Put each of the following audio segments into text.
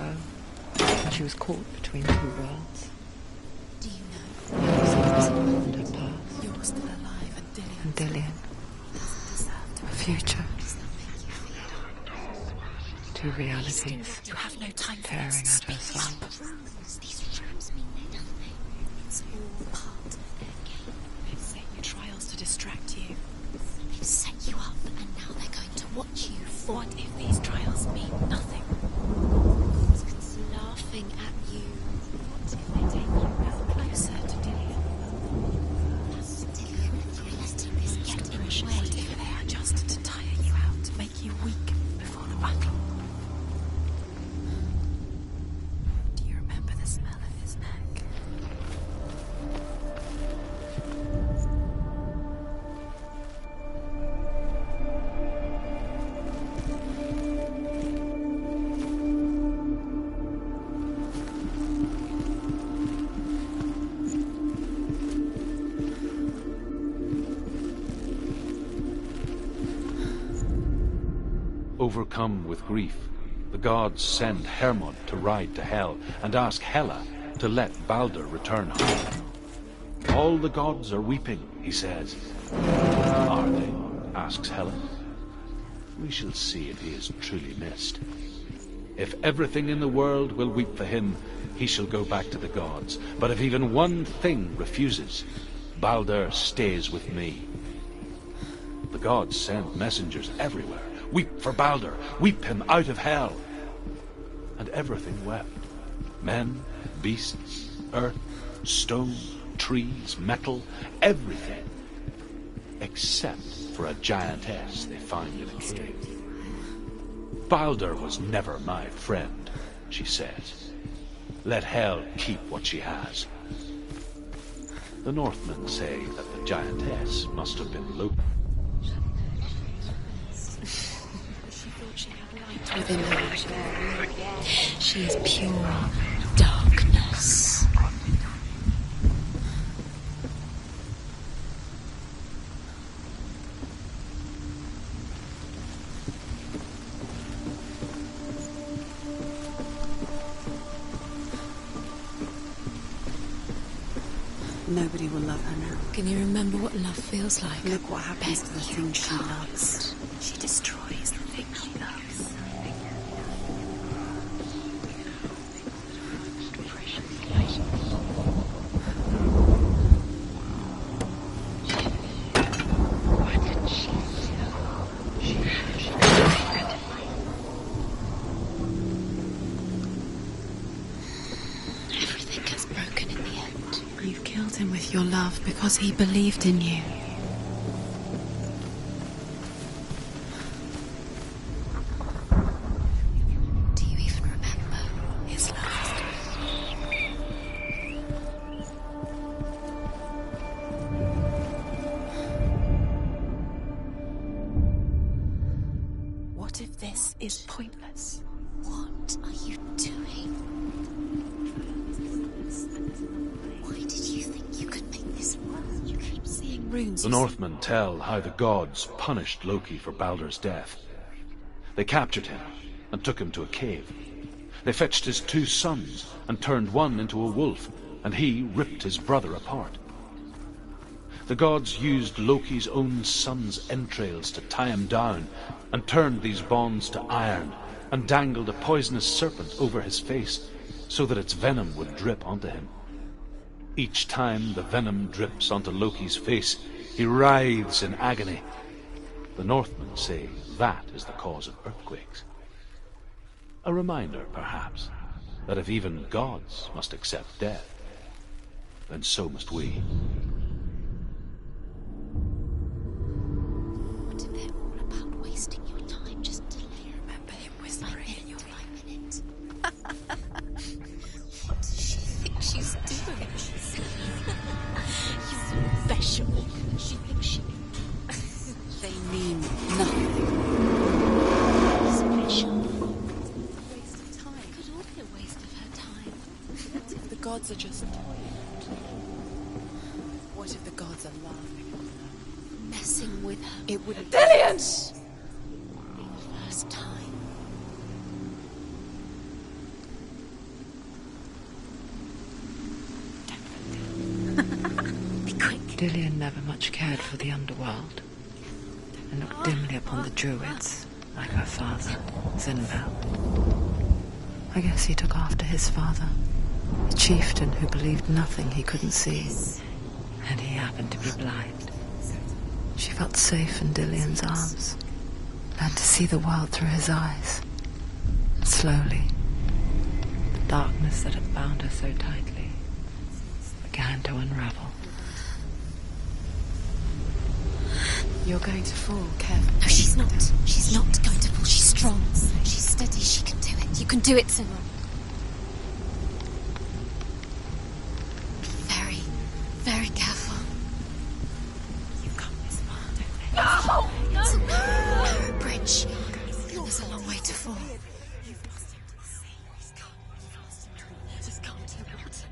ago, when she was caught between two worlds. Do you know? And her past. You're still alive, And Dillian. A future. Two realities. You have no time for tearing this. at her soul. These rooms mean nothing. It's all part of their game. They've set you trials to distract you. They've set you up, and now they're going to watch you. What if these trials mean nothing? God's laughing at you. What if they take you closer to Dillian? Dillian, letting this get in the way. What if they are just to tire you out, to make you weak before the battle? Do you remember the smell of his neck? Overcome with grief, the gods send Hermod to ride to Hell and ask Hela to let Balder return home. All the gods are weeping, he says. Are they? Asks Hela. We shall see if he is truly missed. If everything in the world will weep for him, he shall go back to the gods. But if even one thing refuses, Balder stays with me. The gods send messengers everywhere. Weep for Balder, weep him out of Hell. And everything wept. Men, beasts, earth, stone, trees, metal, everything. Except for a giantess they find in a cave. Balder was never my friend, she says. Let Hell keep what she has. The Northmen say that the giantess must have been Loki. Within her, she is pure darkness. Nobody will love her now. Can you remember what love feels like? Look what happens to the things she loves. She destroys the things she loves. Everything gets broken in the end. You've killed him with your love because he believed in you. Do you even remember his last? What if this is pointless? What are you doing? Why did you think you could make this work? You keep seeing runes. The Northmen tell how the gods punished Loki for Balder's death. They captured him and took him to a cave. They fetched his two sons and turned one into a wolf, and he ripped his brother apart. The gods used Loki's own son's entrails to tie him down and turned these bonds to iron and dangled a poisonous serpent over his face so that its venom would drip onto him. Each time the venom drips onto Loki's face, he writhes in agony. The Northmen say that is the cause of earthquakes. A reminder, perhaps, that if even gods must accept death, then so must we. What if they're all about wasting your time just to remember him whispering in your minute? What does she think she's doing? You special. She thinks she... They mean nothing. Special. Waste of time. Could all be a waste of her time. What if the gods are just toying? What if the gods are laughing at her? Messing with her. It wouldn't... Dillian! For the first time. Dillian never much cared for the underworld, and looked dimly upon the druids, like her father, Zinbel. I guess he took after his father, a chieftain who believed nothing he couldn't see, and he happened to be blind. She felt safe in Dillian's arms, learned to see the world through his eyes. Slowly, the darkness that had bound her so tightly began to unravel. You're going to fall, careful. No, she's not. She's not going to fall. She's strong. She's steady. She can do it. You can do it, Simon. Very, very careful. You've come this far, don't they? No! It's a narrow bridge. And there's a long way to fall. Just come to the water.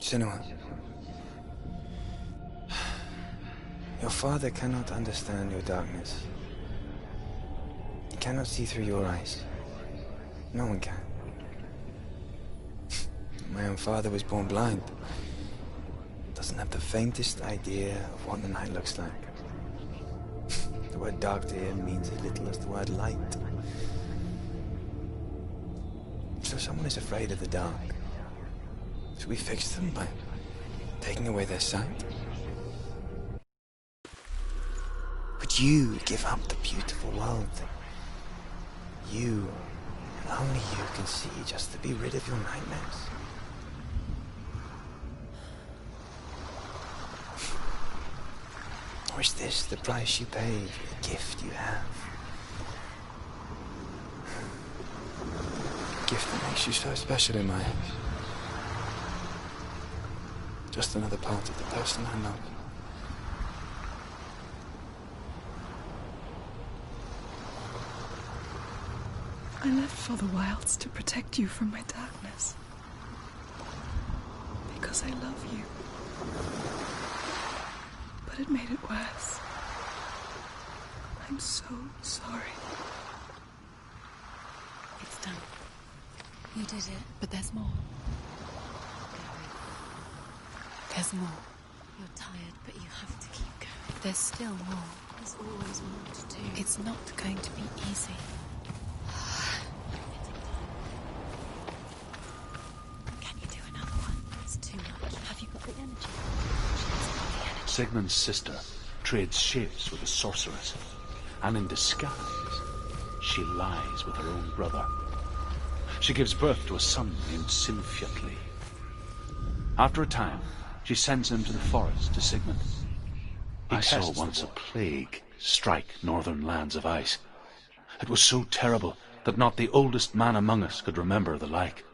Senua, your father cannot understand your darkness. He cannot see through your eyes. No one can. My own father was born blind. Doesn't have the faintest idea of what the night looks like. The word dark to him means as little as the word light. So someone is afraid of the dark. Should we fix them by taking away their sight? Would you give up the beautiful world that you, and only you, can see just to be rid of your nightmares? Or is this the price you pay for the gift you have? A gift that makes you so special in my eyes. Just another part of the person I love. I left for the wilds to protect you from my darkness. Because I love you. But it made it worse. I'm so sorry. It's done. You did it. But there's more. There's more. You're tired, but you have to keep going. There's still more. There's always more to do. It's not going to be easy. Can you do another one? It's too much. Have you got the energy? Sigmund's sister trades shapes with a sorceress, and in disguise, she lies with her own brother. She gives birth to a son named Sinfjotli. After a time, she sends him to the forest to Sigmund. I saw once a plague strike northern lands of ice. It was so terrible that not the oldest man among us could remember the like.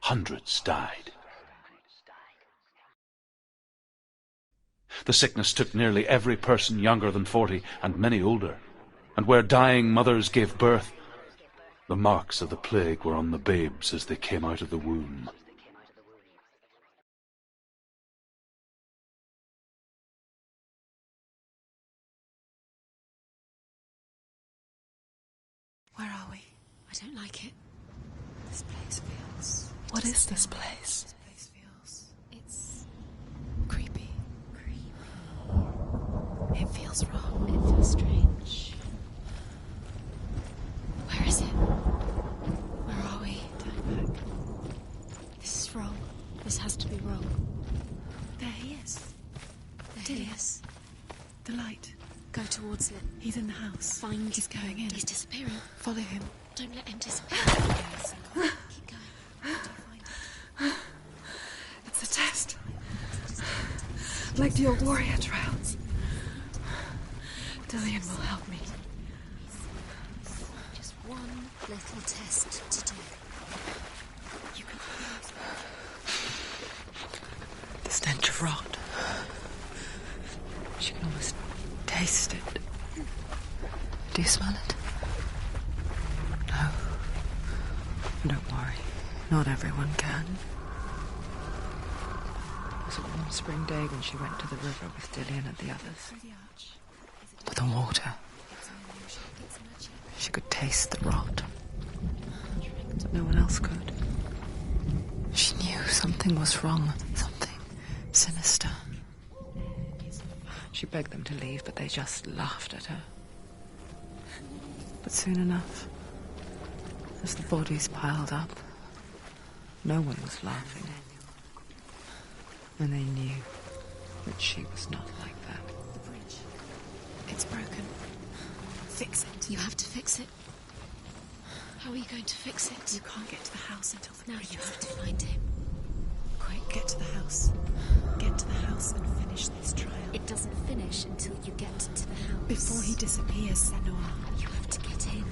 Hundreds died. The sickness took nearly every person younger than 40 and many older, and where dying mothers gave birth, the marks of the plague were on the babes as they came out of the womb. Where are we? I don't like it. This place feels... What is this place? This place feels... It's... Creepy. creepy. It feels wrong. It feels strange. Where is it? Where are we? Turn back. This is wrong. This has to be wrong. There he is. There Dillian. he is. The light. Go towards it. He's in the house. Find... He's going in. He's disappearing. Follow him. Don't let him disappear. Keep going. How do you find it? It's a test. Like your warrior trials. Dillian will help me. Just one little test to do. You can The stench of rot. She can almost taste it. Do you smell it? No. Don't worry. Not everyone can. It was a warm spring day when she went to the river with Dillian and the others. But the water. She could taste the rot. But no one else could. something was wrong. Something sinister. She begged them to leave, but they just laughed at her. But soon enough, as the bodies piled up, no one was laughing. And they knew that she was not like that. The bridge. It's broken. Fix it. You have to fix it. How are you going to fix it? You can't get to the house until the bridge. Now you have to find him. Quick, get to the house. Get to the house and finish this trial. It doesn't finish until you get to the house. Before he disappears, Senua. You have to get in.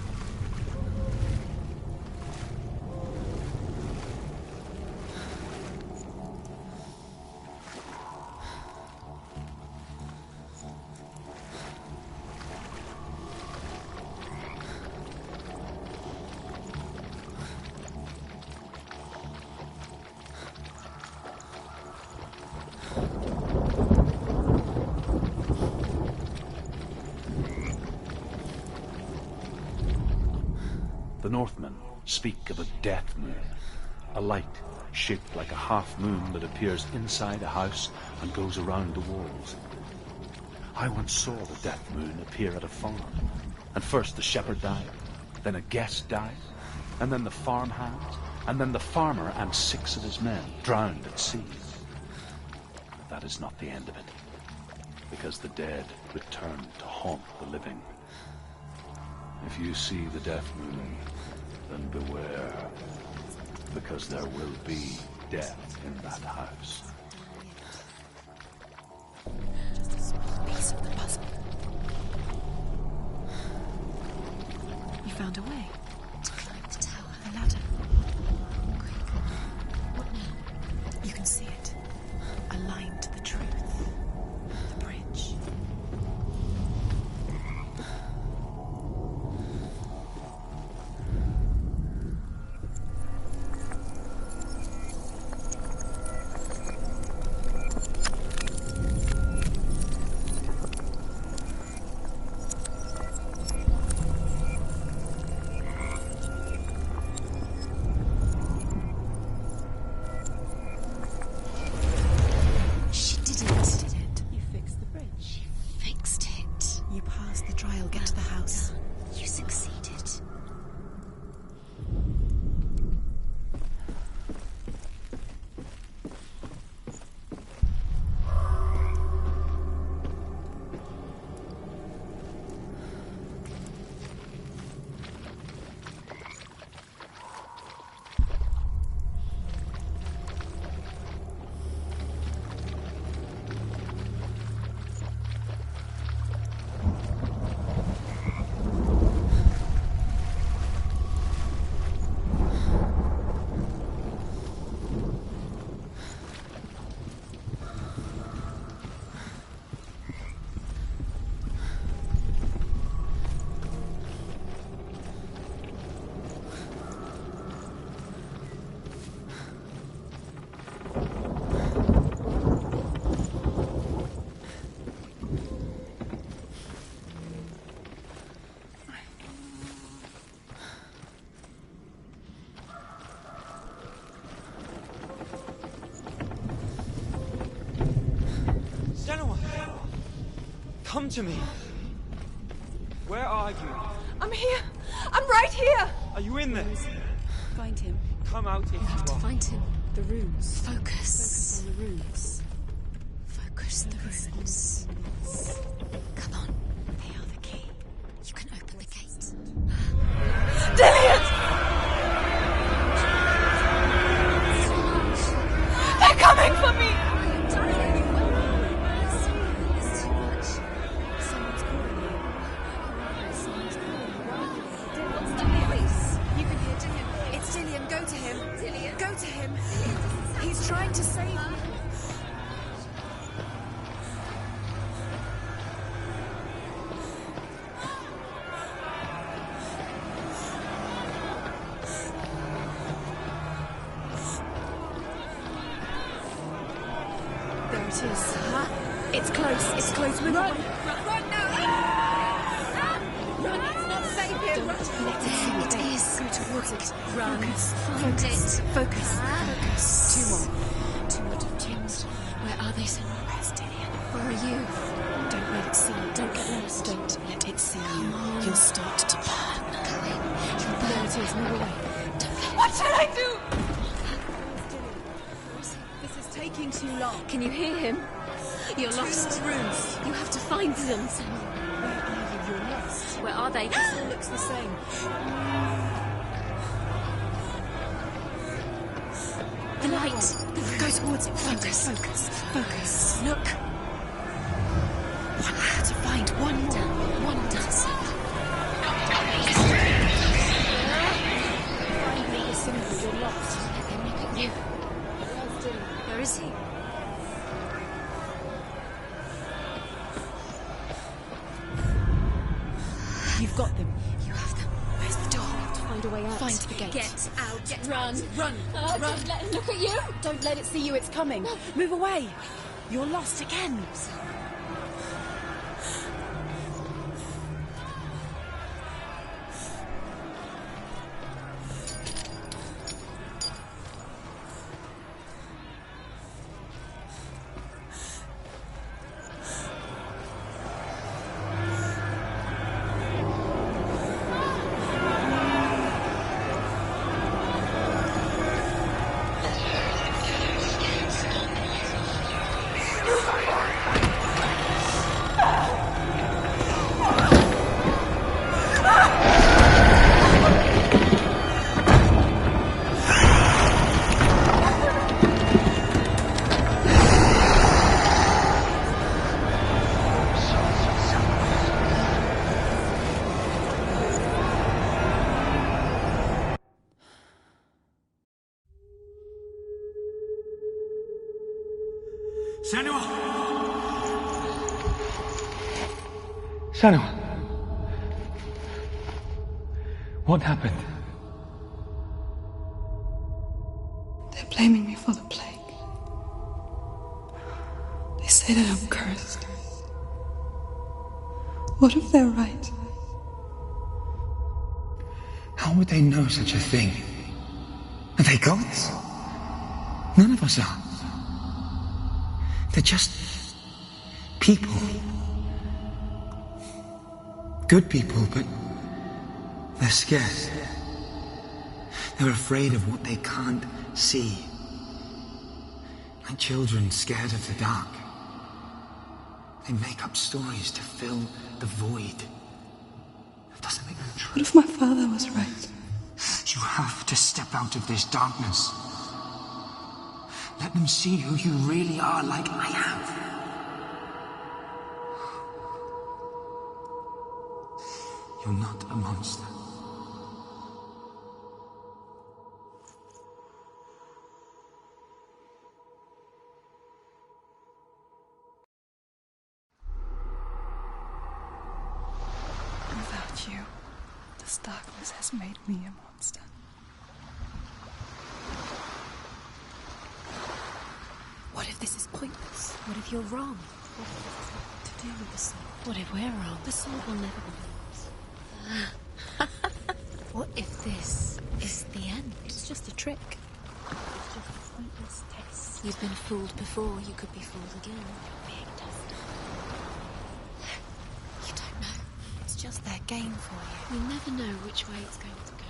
The Northmen speak of a death moon, a light shaped like a half moon that appears inside a house and goes around the walls. I once saw the death moon appear at a farm, and first the shepherd died, then a guest died, and then the farmhands, and then the farmer and 6 of his men drowned at sea. But that is not the end of it, because the dead return to haunt the living. If you see the death moon, then beware, because there will be death in that house. Just a small piece of the puzzle. You found a way To climb the tower. the ladder. Quick. What now? You can see it. Aligned to the truth. The bridge. She did it. Did it? You fixed the bridge. Fixed it. You passed the trial. Get to the house. Done. You succeeded. Senua! Come to me! Where are you? I'm here. I'm right here. Are you in there? Find him. Come out if you Have to are. find him. The runes. Focus. Focus on the runes. Focus the runes. Come on. They are the key. You can open the gate. Dillian! They're coming for me. It's too much. Someone's calling you. Someone's calling you. What's the voice? You can hear Dillian. It's Dillian. Go to him. Dillian. Go to him. He's trying to save you. There it is. It's close. It's close. Run! Run now! Run! It's not safe here. Don't let it see it is. Go towards it. Run. Find it. Focus. Two more. Two more victims. Where are they, Senua? Where are you? Don't let it see you. Don't get lost. Don't let it see you. You'll start to burn. There it is. Move away. What shall I do? This is taking too long. Can you hear him? You're lost. 2 more rooms. You have to find them, Senua. Where are you? You're lost. Where are they? This all looks the same. The light. Go towards it. Focus. Focus. Look. One more to find. One more. One does. Find me the symbol. You're lost. Let them look at you. Where's Dylan? Where is he? You've got them. You have them. Where's the door? To find a way out. Find the gate. Get out. Run. Run. Run. Don't let him look at you. Don't let it see you. It's coming. Move away. You're lost again. Senua! What happened? They're blaming me for the plague. They say that I'm cursed. What if they're right? How would they know such a thing? Are they gods? None of us are. They're just people. Good people, but they're scared. They're afraid of what they can't see. Like children scared of the dark. They make up stories to fill the void. That doesn't make them true. What if my father was right? You have to step out of this darkness. Let them see who you really are, like I have. You're not a monster. Without you, this darkness has made me a monster. What if this is pointless? What if you're wrong? What if this has nothing to do with the sword? What if we're wrong? The sword will never be yours. What if this is the end? It's just a trick. It's just a pointless test. You've been fooled before. You could be fooled again. You're being tested. You don't know. It's just their game for you. You never know which way it's going to go.